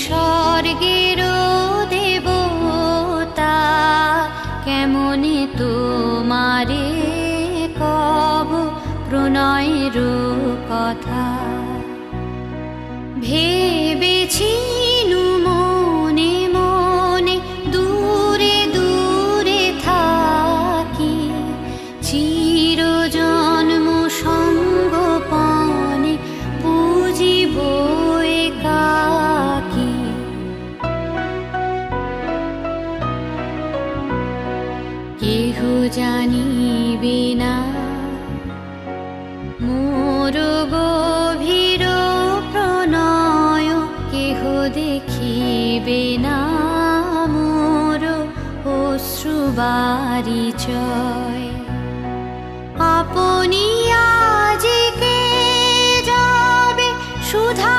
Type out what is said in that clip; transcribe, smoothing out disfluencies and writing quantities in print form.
স্বর্গের দেবতা, কেমনে তোমারে কব প্রণয়ের কথা। ভেবেছিনু মনে মনে দূরে দূরে থাকি, চিরজন্ম সঙ্গোপনে পুজিব একাকী। কেহ জানিবে না মোর গভীর প্রণয়, কেহ দেখিবে না মোর অশ্রুবারিচয়। আপনি আজিকে যাবে সুধা